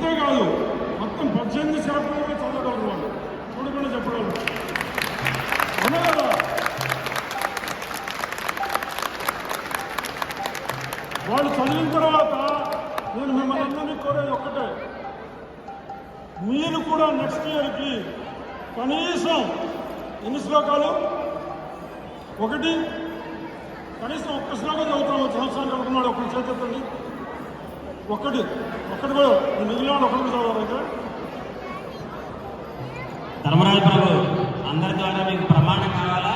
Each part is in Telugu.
అంతేకాదు మొత్తం 18 శాతం కూడా చదవగలరు వాళ్ళు, చూడకుండా చెప్పగలరు. అవునా కదా? వాళ్ళు చదివిన తర్వాత నేను మిమ్మల్ని అందరినీ కోరేది ఒక్కటే, మీరు కూడా నెక్స్ట్ ఇయర్కి కనీసం ఎన్ని శ్లోకాలు, ఒకటి కనీసం ఒక్క శ్లోకం చదువుతాము సంవత్సరానికి అనుకున్నాడు. ఒకటి చేతండి, ఒక్కటి కూడా మిగిలిన ఒకటి చదవాలైతే. ధర్మరాజు ప్రభు, అందరి ద్వారా మీకు ప్రమాణం కావాలా?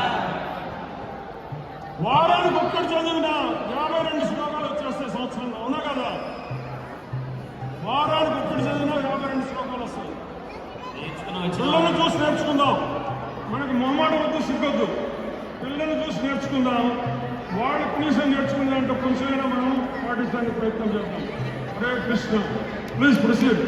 వారానికి ఒక్కటి చదివిన 52 శ్లోకాలు వచ్చేస్తాయి సంవత్సరంలో. అవునా కదా? వారానికి ఒక్కటి చదివినా 52 శ్లోకాలు వస్తాయి. పిల్లల్ని చూసి నేర్చుకుందాం. మనకు మొహమాట వద్దు, సిగ్గొద్దు. పిల్లల్ని చూసి నేర్చుకుందాం. వాళ్ళు కనీసం నేర్చుకుందాం అంటే కొంచెమైనా మనం పాటించడానికి ప్రయత్నం చేద్దాం. Hare Krishna. Please proceed.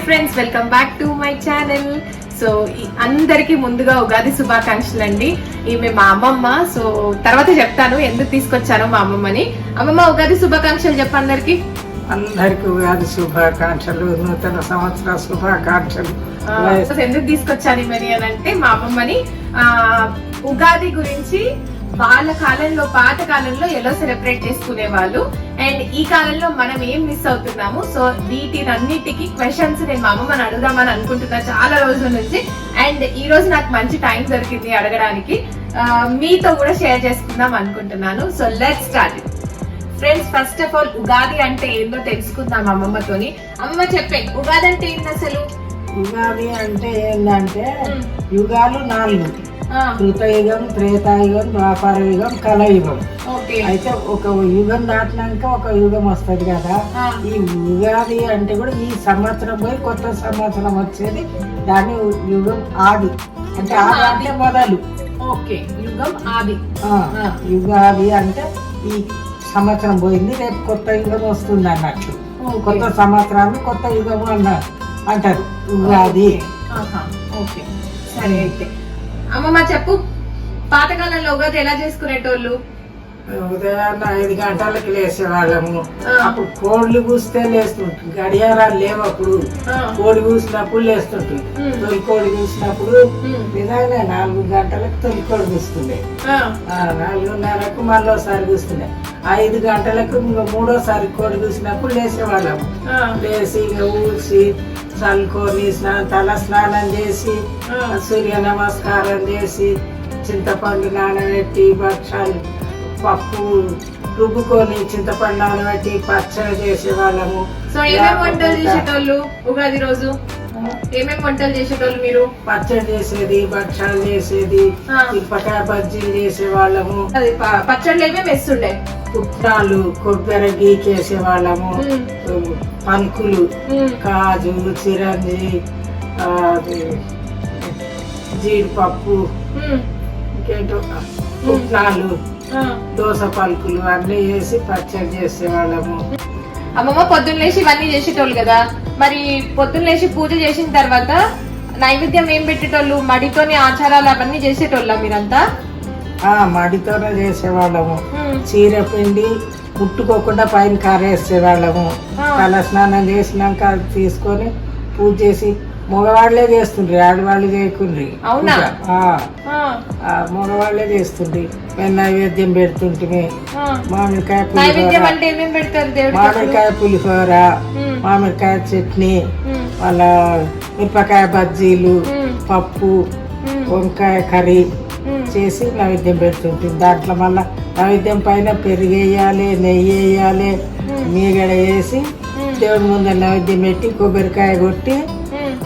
Friends, welcome back to my channel. So అందరికి ముందుగా ఉగాది శుభాకాంక్షలు అండి. ఈమె మా అమ్మమ్మ. సో తర్వాత చెప్తాను ఎందుకు తీసుకొచ్చాను మా అమ్మమ్మని. అమ్మమ్మ, ఉగాది శుభాకాంక్షలు చెప్ప అందరికి. అందరికి ఉగాది శుభాకాంక్షలు, నూతన సంవత్సర శుభాకాంక్షలు. ఎందుకు తీసుకొచ్చాను మరి అని అంటే, మా అమ్మమ్మని ఉగాది గురించి వాళ్ళ కాలంలో పాత కాలంలో ఎలా సెలబ్రేట్ చేసుకునే వాళ్ళు అండ్ ఈ కాలంలో మనం ఏం మిస్ అవుతున్నాము. సో వీటినన్నిటికీ క్వశ్చన్స్ నేను మా అమ్మమ్మని అడుగుదామని అనుకుంటున్నా చాలా రోజుల నుంచి. అండ్ ఈ రోజు నాకు మంచి టైం దొరికింది అడగడానికి. మీతో కూడా షేర్ చేసుకుందాం అనుకుంటున్నాను. So let's start. Friends, first of all Ugadi అంటే ఏందో తెలుసుకుందాం అమ్మమ్మతోని. అమ్మమ్మ చెప్పే, ఉగాది అంటే ఏంటి అసలు? ఉగాది అంటే ఏంటంటే యుగాలు 4, కృతయుగం, త్రేతాయుగం, ద్వాపర యుగం, కలయుగం. అయితే ఒక యుగం దాటినాక ఒక యుగం వస్తుంది కదా. ఈ ఉగాది అంటే కూడా ఈ సంవత్సరం పోయి కొత్త సంవత్సరం వచ్చేది, దాన్ని యుగం ఆది అంటే ఆది అంటే మొదలు. ఓకే, యుగం ఆది. యుగాది అంటే ఈ సంవత్సరం పోయింది, రేపు కొత్త యుగం వస్తుంది అన్నట్లు. కొత్త సంవత్సరాన్ని కొత్త యుగం అంటారు ఉగాది. ఓకే, సరే. అయితే అమ్మమ్మ చెప్పు, పాతకాలంలో ఉగాది ఎలా చేసుకునేటోళ్ళు? ఉదయాన్నే 5 గంటలకి లేసేవాళ్ళము. అప్పుడు కోళ్ళు కూస్తే లేస్తుంటుంది, గడియారాలు లేవు అప్పుడు. కోడి కూసినప్పుడు లేస్తుంటుంది. తొలి కోడి కూసినప్పుడు నిజంగా 4 గంటలకు తొలి కోడి కూస్తుండే, 4:30కు మళ్ళీసారి కూస్తుండే, 5 గంటలకు ఇంకా 3వసారి కోడి కూసినప్పుడు లేసేవాళ్ళము. లేచి ఇంకా ఊడ్చి చల్లుకొని తల స్నానం చేసి సూర్య నమస్కారం చేసి చింతపండు నానబెట్టి భక్షాలు పప్పు రుబ్బుకొని చింతపండు నానబెట్టి పచ్చడి చేసేవాళ్ళము. సో ఏమేమి వంటలు చేసేటోళ్ళు ఉగాది రోజు? ఏమేమి వంటలు చేసేటోళ్ళు మీరు? పచ్చడి చేసేది, భక్షాలు చేసేది, మిరపకాయ బజ్జీలు చేసేవాళ్ళము. అది పచ్చళ్ళు ఏమేమి వేస్తుండే? పుట్నాలు, కొబ్బరి గీకేసేవాళ్ళము, పలుకులు, కాజు, చిరంజి, జీడిపప్పు, ఇంకేంటో పుట్నాలు, దోస పలుకులు అన్ని వేసి పచ్చడి చేసేవాళ్ళము. అమ్మమ్మ పొద్దున్న లేచి ఇవన్నీ చేసేటోళ్ళు కదా, మరి పొద్దున్న లేచి పూజ చేసిన తర్వాత నైవేద్యం ఏం పెట్టేటోళ్ళు? మడితోని ఆచారాలు అవన్నీ చేసేటోళ్ళ మీరంతా? మడితోనే చేసేవాళ్ళము. చీర పిండి ముట్టుకోకుండా పైన కారేసేవాళ్ళము. తల స్నానం చేసినాక తీసుకొని పూజ చేసి మగవాళ్లే చేస్తుండ్రి, ఆడవాళ్ళు చేయకుండ్రి. అవునా? మగవాళ్లే చేస్తుండ్రి. మేము నైవేద్యం పెడుతుంటే మామిడికాయ మామిడికాయ పులిహోర, మామిడికాయ చట్నీ, వాళ్ళ మిరపకాయ బజ్జీలు, పప్పు, వంకాయ కర్రీ చేసి నైవేద్యం పెడుతుంటుంది. దాంట్లో మళ్ళా నైవేద్యం పైన పెరుగు వేయాలి, నెయ్యి వేయాలి, మీగడ వేసి దేవుడి ముందర నైవేద్యం పెట్టి కొబ్బరికాయ కొట్టి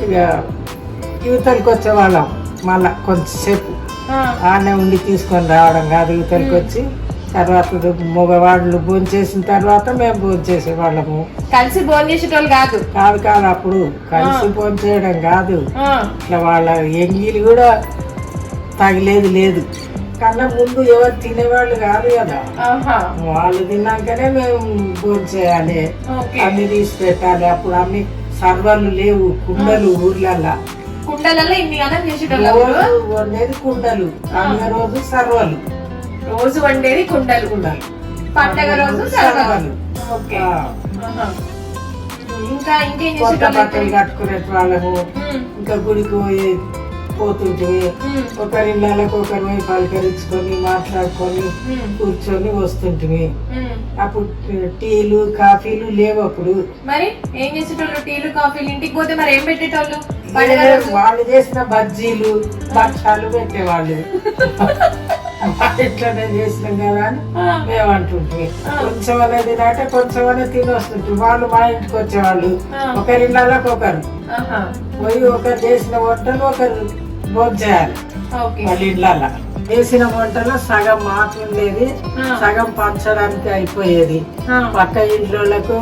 ఇక యువతలకి వచ్చేవాళ్ళం. మళ్ళా కొంచెంసేపు ఆనే ఉండి తీసుకొని రావడం కాదు, యువతలకి వచ్చి తర్వాత మగవాళ్ళు భోజనం చేసిన తర్వాత మేము భోజనం చేసేవాళ్ళము. కలిసి భోజనం చేసేటోళ్ళు కాదు? కాదు, అప్పుడు కలిసి భోజనం చేయడం కాదు. ఇట్లా వాళ్ళ ఎంగిలి కూడా తగిలేదు లేదు. కన్నా ముందు ఎవరు తినేవాళ్ళు కాదు కదా, వాళ్ళు తిన్నాకనే మేము భోజనం చేయాలి, అన్ని తీసి పెట్టాలి. అప్పుడు అన్ని సర్వలు లేవు, కుండలు ఊర్లల్లో. కుండలలో ఇన్ని అన్నం చేసేటోళ్ళు? వండేది కుండలు, పండుగ రోజు సర్వలు. రోజు వండేది కుండలు, పండగ రోజు సర్వలు. ఇంకా ఇంకేం కొత్త బట్టలు కట్టుకునే వాళ్ళము. ఇంకా గుడికి పోతుంటే ఒకరిళ్ళకి ఒకరి పోయి పలకరించుకొని మాట్లాడుకొని కూర్చొని వస్తుంటివి. అప్పుడు టీలు కాఫీలు లేవు అప్పుడు. మరి ఏం చేసేటోళ్ళు? టీలు కాఫీలు ఇంటికి పోతే మరి ఏం పెట్టేటోళ్ళు? వాళ్ళు చేసిన బజ్జీలు భక్షాలు పెట్టేవాళ్ళు. ఇట్లనే చేసినాం కదా అని మేము అంటుంటే కొంచెం అనేది అంటే కొంచెం అనేది తిని వస్తుంటే వాళ్ళు మా ఇంటికి వచ్చేవాళ్ళు. ఒకరిళ్ళకి ఒకరు పోయి ఒకరు చేసిన వంటలు ఒకరు భోజనం చేయాలి. వాళ్ళ ఇళ్ళల్లో వేసిన వంటలో సగం మాకు ఉండేది, సగం పంచడానికి అయిపోయేది. పక్క ఇంట్లోలకు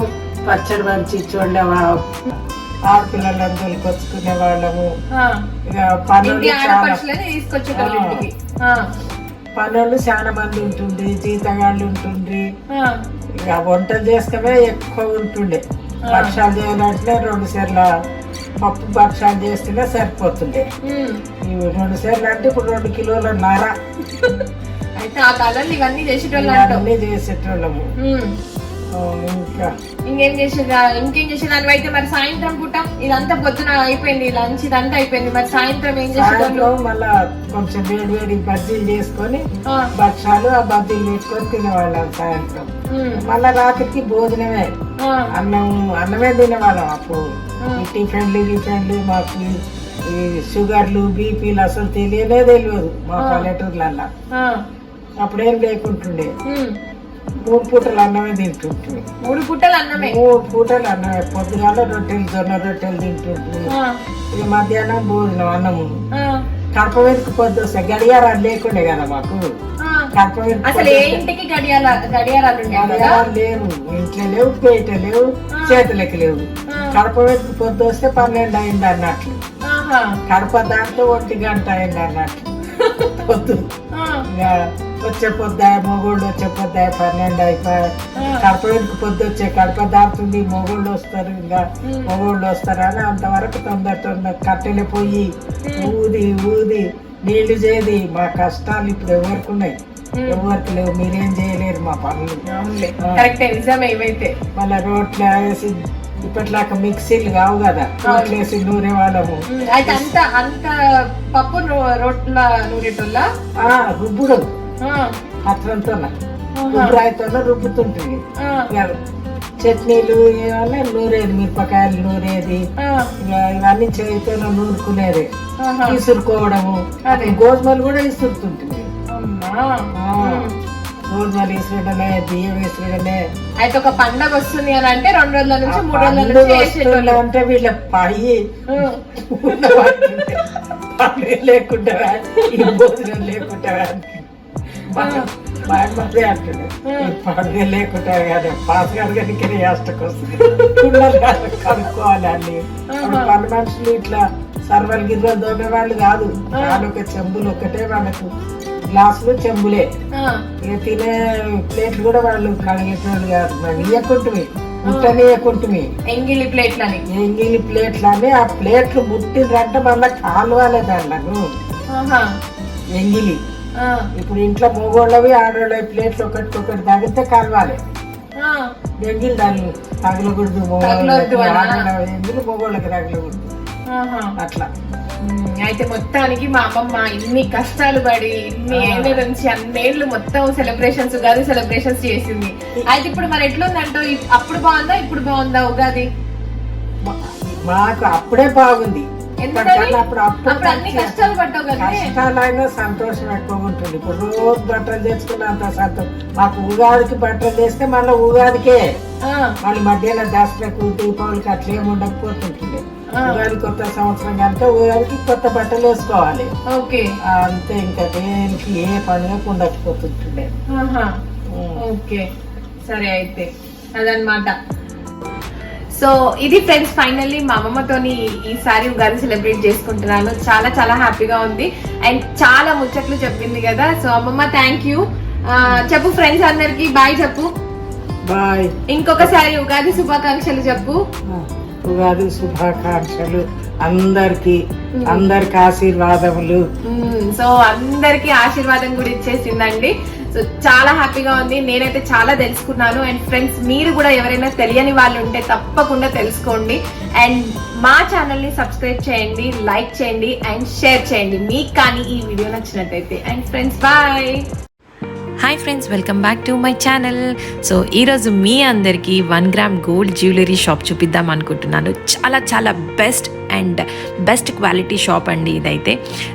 పచ్చడి మంచి ఇచ్చి ఉండేవాళ్ళం. ఆడపిల్లలను తొలికొచ్చుకునే వాళ్ళము. ఇక పనులు చాలా మంది ఉంటుండే, జీతగాళ్ళు ఉంటుండ్రి. ఇక వంటలు చేస్తే ఎక్కువ ఉంటుండే. భక్షాలు చేయాలంటే 2 సార్ల పప్పు భక్షాలు చేస్తేనే సరిపోతుండే. 2 సార్లు అంటే ఇప్పుడు 2 కిలోలన్నర. అయితే ఆ కాలంలో ఇవన్నీ చేసేటోళ్ళము. ఇంకా ఇంకేం చేసేదాన్ని అయితే మరి సాయంత్రం పూట ఇదంతా పొద్దున అయిపోయింది, లంచ్ ఇదంతా అయిపోయింది, మరి సాయంత్రం ఏం చేసేదాన్ని? సాయంత్రం మళ్ళా కొంచెం వేడి వేడి బజ్జీలు చేసుకొని భక్షాలు ఆ బజ్జీలు పెట్టుకొని తినేవాళ్ళం సాయంత్రం. మళ్ళా రాత్రికి భోజనమే, అన్నమే తినేవాళ్ళం. అప్పుడు ఈ టిఫిన్లు మాకు ఈ షుగర్లు బీపీలు అసలు తెలియదు మా పల్లెటూర్లల్లా. అప్పుడేం లేకుంటుండే, 3 పూటలు అన్నమే తింటుంటుంది. 3 పూటలు అన్నమే, 3 పూటలు అన్నమే. పొద్దుగాల జొన్న రొట్టెలు తింటుంటుంది, ఇక మధ్యాహ్నం భోజనం అన్నము. కడప వెనుక పొద్దు వస్తాయి, గడియారాలు లేకుండే కదా మాకు. కడప అసలు ఏ ఇంటికి గడియారాలు లేవు, ఇంట్లో లేవు, పేట లేవు, చేతులకి లేవు. కడప వెనుక పొద్దు వస్తే 12 అయింది అన్నట్లు, కడప దాంట్లో 1 గంట అయింది అన్నట్లు పొద్దు. వచ్చే పొద్దు మొగోళ్ళు వచ్చే పొద్దు 12 అయిపోయి కడప వెనుక పొద్దు వచ్చే కడప దాటుతుంది, మొగోళ్ళు వస్తారు, ఇంకా మొగోళ్ళు వస్తారు అని అంతవరకు తొందర కట్టెలు పోయి ఊది నీళ్లు చేది. మా కష్టాలు ఇప్పుడు ఎవరికి ఉన్నాయి? ఎవరికి లేవు. మీరేం చేయలేరు మా పనులు. మళ్ళీ రోట్లు వేసి ఇప్పట్లాక మిక్సీలు కావు కదా, రోట్లు వేసి నూరే వాళ్ళము. పప్పు రోట్ల నూరేటోళ్ళ రుబ్బుడు పత్రంతో రుబ్బురాయితో రుబ్బుతుంటుంది. చట్నీలు ఏమన్నా నూరేది, మిరపకాయలు నూరేది, ఇవన్నీ చేతితో నూరుకునేది. ఇసురుకోవడము, గోధుమలు కూడా ఇసురుతుంటుంది. గోధుమలు ఇసురడమే, బియ్యం ఇసురడమే. అయితే ఒక పండగ వస్తుంది అని అంటే 2 రోజుల నుంచి 3 రోజుల నుంచి అంటే వీళ్ళ పై లేకుండా ఈ భోజనం లేకుండా మదే అంటుండే, పండుగ లేకుండా కానీ పాస్ కనుక యాస్టకు వస్తుంది. కనుక్కోవాలి అన్ని. పని మనుషులు ఇట్లా సర్వలు గిర్వలు దోమే వాళ్ళు కాదు, వాళ్ళొక చెంబులు ఒక్కటే వాళ్ళకు, గ్లాసులు చెంబులే. ఇక తినే ప్లేట్లు కూడా వాళ్ళు కడిగేటోళ్ళు కాదు. మనం ఇయ్యకుంటుమి, ముట్టనియకుంటుమి. ఎంగిలి ప్లేట్లని ఆ ప్లేట్లు ముట్టిండ్రంటే మళ్ళీ కాలువాలే దాంట్లకు ఎంగిలి. ఇప్పుడు ఇంట్లో మొగోళ్ళవి ఆడోళ్ళవి ప్లేట్లు ఒకటి తగిలితే కలవాలి. ఎంగిలి దాన్ని తగలకూడదు, ఎంగిలి మొగోళ్ళకి తగలకూడదు అట్లా. అయితే మొత్తానికి మా అమ్మమ్మ ఇన్ని కష్టాలు పడి ఇన్ని ఏళ్ళ నుంచి అన్నేళ్ళు మొత్తం ఉగాది సెలబ్రేషన్స్ చేసింది. అయితే ఇప్పుడు మరి ఎట్లుందంటో, అప్పుడు బాగుందా ఇప్పుడు బాగుందా ఉగాది? మాకు అప్పుడే బాగుంది. కష్టాలైనా సంతోషం ఎక్కువ ఉంటుంది. ఇప్పుడు రోజు బట్టలు తెచ్చుకున్నంత సంతోషం. మాకు ఉగాదికి బట్టలు చేస్తే మళ్ళీ ఉగాదికే, మళ్ళీ మధ్యాహ్నం దసరాకు దీపావళికి అట్లేమి ఉండకపోతుంటుంది. ఉగాది కొత్త సంవత్సరం కనుక ఉగాదికి కొత్త బట్టలు వేసుకోవాలి అంతే. ఇంకా దేనికి ఏ పండుగ ఉండకపోతుంటుండే. ఓకే సరే, అయితే అదనమాట. సో ఇది ఫ్రెండ్స్, ఫైనల్లీ మా అమ్మమ్మతోని ఈసారి ఉగాది సెలబ్రేట్ చేసుకుంటున్నాను. చాలా చాలా హ్యాపీగా ఉంది అండ్ చాలా ముచ్చట్లు చెప్పింది కదా. సో అమ్మమ్మ థ్యాంక్ యూ. చెప్పు ఫ్రెండ్స్ అందరికి బాయ్ చెప్పు. బాయ్. ఇంకొకసారి ఉగాది శుభాకాంక్షలు చెప్పు. ఉగాది శుభాకాంక్షలు అందరికి ఆశీర్వాదములు. సో అందరికి ఆశీర్వాదం కూడా ఇచ్చేసిందండి. సో చాలా హ్యాపీగా ఉంది. నేనైతే చాలా తెలుసుకున్నాను. అండ్ ఫ్రెండ్స్, మీరు కూడా ఎవరైనా తెలియని వాళ్ళు ఉంటే తప్పకుండా తెలుసుకోండి. అండ్ మా ఛానల్ ని సబ్స్క్రైబ్ చేయండి, లైక్ చేయండి అండ్ షేర్ చేయండి మీకు కానీ ఈ వీడియో నచ్చినట్టయితే. And friends bye. Hi friends, welcome back to my channel. So ఈరోజు మీ అందరికీ 1 గ్రామ్ గోల్డ్ జ్యువెలరీ షాప్ చూపిద్దాం అనుకుంటున్నాను. చాలా చాలా బెస్ట్ క్వాలిటీ షాప్ అండి ఇదైతే.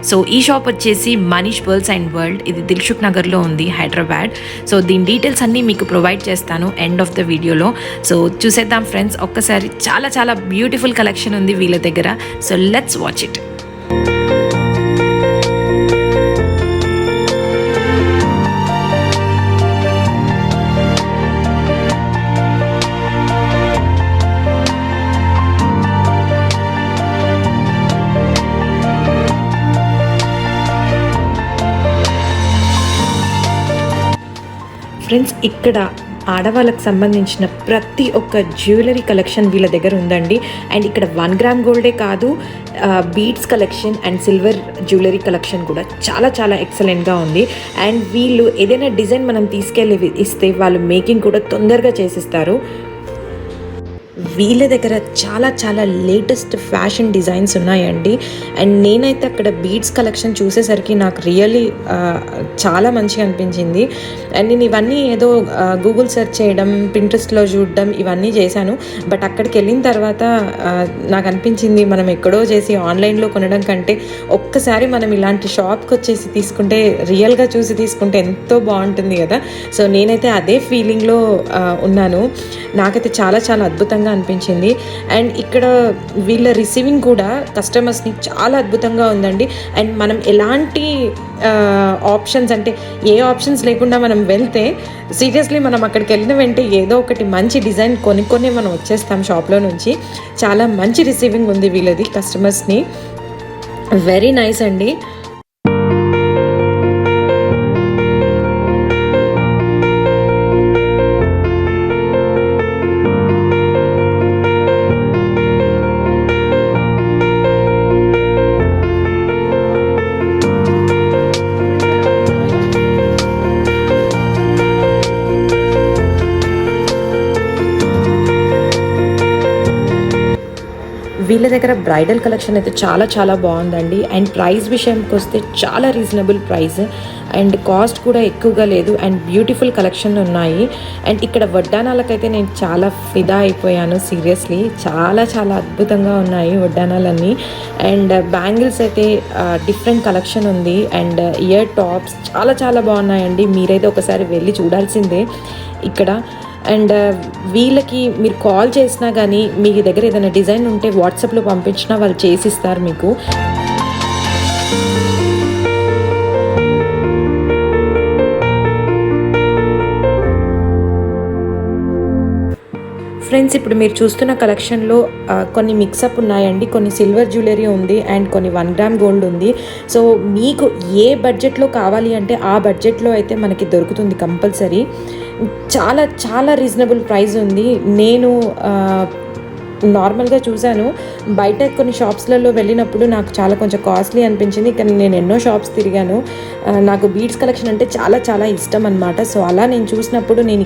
సో ఈ షాప్ వచ్చేసి మనీష్ పర్ల్స్ అండ్ వరల్డ్, ఇది దిల్సుఖ్ నగర్లో ఉంది, హైదరాబాద్. సో దీని డీటెయిల్స్ అన్నీ మీకు ప్రొవైడ్ చేస్తాను ఎండ్ ఆఫ్ ద వీడియోలో. సో చూసేద్దాం ఫ్రెండ్స్ ఒక్కసారి. చాలా చాలా బ్యూటిఫుల్ కలెక్షన్ ఉంది వీళ్ళ దగ్గర. So let's watch it. Friends, ఇక్కడ ఆడవాళ్ళకు సంబంధించిన ప్రతి ఒక్క జ్యువెలరీ కలెక్షన్ వీళ్ళ దగ్గర ఉందండి. అండ్ ఇక్కడ 1 గ్రామ్ గోల్డే కాదు, beads collection and silver jewellery collection కూడా చాలా చాలా ఎక్సలెంట్గా ఉంది. అండ్ వీళ్ళు ఏదైనా డిజైన్ మనం తీసుకెళ్ళి ఇస్తే వాళ్ళు మేకింగ్ కూడా తొందరగా చేసిస్తారు. వీళ్ళ దగ్గర చాలా చాలా లేటెస్ట్ ఫ్యాషన్ డిజైన్స్ ఉన్నాయండి. అండ్ నేనైతే అక్కడ బీడ్స్ కలెక్షన్ చూసేసరికి నాకు రియల్లీ చాలా మంచిగా అనిపించింది. అండ్ నేను ఇవన్నీ ఏదో గూగుల్ సెర్చ్ చేయడం, పింట్రెస్ట్లో చూడడం ఇవన్నీ చేశాను. బట్ అక్కడికి వెళ్ళిన తర్వాత నాకు అనిపించింది మనం ఎక్కడో చేసి ఆన్లైన్లో కొనడం కంటే ఒక్కసారి మనం ఇలాంటి షాప్కి వచ్చేసి తీసుకుంటే, రియల్గా చూసి తీసుకుంటే ఎంతో బాగుంటుంది కదా. సో నేనైతే అదే ఫీలింగ్లో ఉన్నాను. నాకైతే చాలా చాలా అద్భుతంగా అనిపించింది. అండ్ ఇక్కడ వీళ్ళ రిసీవింగ్ కూడా కస్టమర్స్ని చాలా అద్భుతంగా ఉందండి. అండ్ మనం ఎలాంటి ఆప్షన్స్ అంటే ఏ ఆప్షన్స్ లేకుండా మనం వెళ్తే సీరియస్లీ మనం అక్కడికి వెళ్ళిన వెంటనే ఏదో ఒకటి మంచి డిజైన్ కొనుక్కొనే మనం వచ్చేస్తాం షాప్లో నుంచి. చాలా మంచి రిసీవింగ్ ఉంది వీళ్ళది కస్టమర్స్ని. వెరీ నైస్ అండి. వీళ్ళ దగ్గర బ్రైడల్ కలెక్షన్ అయితే చాలా చాలా బాగుందండి. అండ్ ప్రైస్ విషయానికి వస్తే చాలా రీజనబుల్ ప్రైస్ అండ్ కాస్ట్ కూడా ఎక్కువగా లేదు. అండ్ బ్యూటిఫుల్ కలెక్షన్ ఉన్నాయి. అండ్ ఇక్కడ వడ్డానాలకైతే నేను చాలా ఫిదా అయిపోయాను. సీరియస్లీ చాలా చాలా అద్భుతంగా ఉన్నాయి వడ్డానాలన్నీ. అండ్ బ్యాంగిల్స్ అయితే డిఫరెంట్ కలెక్షన్ ఉంది. అండ్ ఇయర్ టాప్స్ చాలా చాలా బాగున్నాయండి. మీరైతే ఒకసారి వెళ్ళి చూడాల్సిందే ఇక్కడ. అండ్ వీళ్ళకి మీరు కాల్ చేసినా కానీ మీ దగ్గర ఏదైనా డిజైన్ ఉంటే వాట్సాప్లో పంపించినా వాళ్ళు చేసిస్తారు మీకు. ఫ్రెండ్స్, ఇప్పుడు మీరు చూస్తున్న కలెక్షన్లో కొన్ని మిక్సప్ ఉన్నాయండి. కొన్ని సిల్వర్ జ్యువెలరీ ఉంది అండ్ కొన్ని 1 గ్రామ్ గోల్డ్ ఉంది. సో మీకు ఏ బడ్జెట్లో కావాలి అంటే ఆ బడ్జెట్లో అయితే మనకి దొరుకుతుంది కంపల్సరీ. చాలా చాలా రీజనబుల్ ప్రైస్ ఉంది. నేను నార్మల్గా చూశాను, బయట కొన్ని షాప్స్లలో వెళ్ళినప్పుడు నాకు చాలా కొంచెం కాస్ట్లీ అనిపించింది. కానీ నేను ఎన్నో షాప్స్ తిరిగాను. నాకు బీడ్స్ కలెక్షన్ అంటే చాలా చాలా ఇష్టం అనమాట. సో అలా నేను చూసినప్పుడు నేను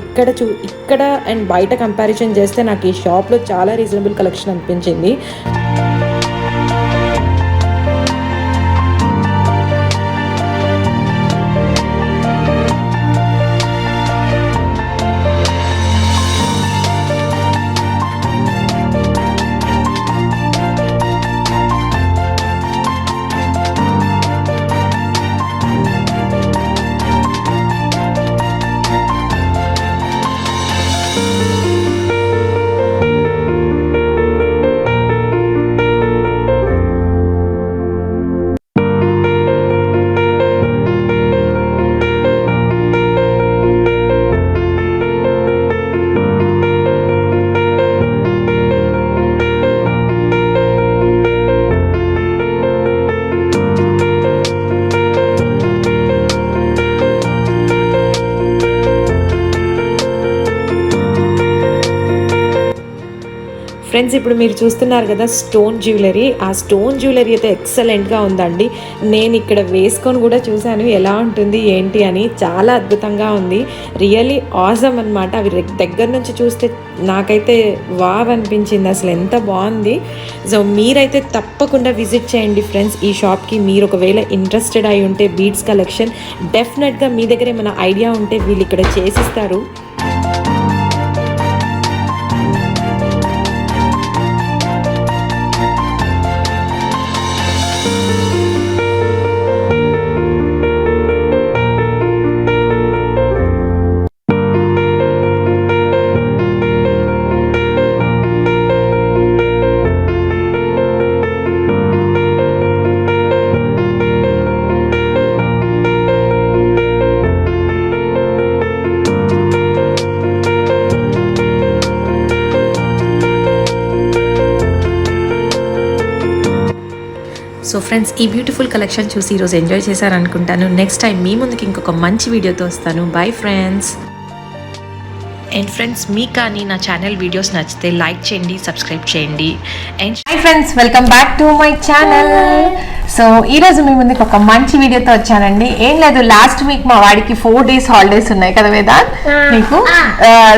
ఇక్కడ అండ్ బయట కంపారిజన్ చేస్తే నాకు ఈ షాప్లో చాలా రీజనబుల్ కలెక్షన్ అనిపించింది. ఫ్రెండ్స్, ఇప్పుడు మీరు చూస్తున్నారు కదా స్టోన్ జ్యువెలరీ. ఆ స్టోన్ జ్యువెలరీ అయితే ఎక్సలెంట్గా ఉందండి. నేను ఇక్కడ వేసుకొని కూడా చూశాను ఎలా ఉంటుంది ఏంటి అని. చాలా అద్భుతంగా ఉంది. రియల్లీ ఆసమ్ అనమాట. అవి దగ్గర నుంచి చూస్తే నాకైతే వావ్ అనిపించింది. అసలు ఎంత బాగుంది. సో మీరైతే తప్పకుండా విజిట్ చేయండి ఫ్రెండ్స్ ఈ షాప్కి. మీరు ఒకవేళ ఇంట్రెస్టెడ్ అయి ఉంటే బీడ్స్ కలెక్షన్ డెఫినెట్గా మీ దగ్గర ఏమైనా ఐడియా ఉంటే వీళ్ళు ఇక్కడ చేసిస్తారు. సో ఫ్రెండ్స్, ఈ బ్యూటిఫుల్ కలెక్షన్ చూసి ఈరోజు ఎంజాయ్ చేశారనుకుంటాను. నెక్స్ట్ టైం మీ ముందుకి ఇంకొక మంచి వీడియోతో వస్తాను. Bye friends. అండ్ ఫ్రెండ్స్ మీకు కానీ నా ఛానల్ వీడియోస్ నచ్చితే లైక్ చేయండి, సబ్స్క్రైబ్ చేయండి. And hi friends, welcome back to my channel. So ఈరోజు మీ ముందుకు ఒక మంచి వీడియోతో వచ్చానండి. ఏం లేదు, లాస్ట్ వీక్ మా వాడికి 4 days హాలిడేస్ ఉన్నాయి కదా వేదాంత్ మీకు.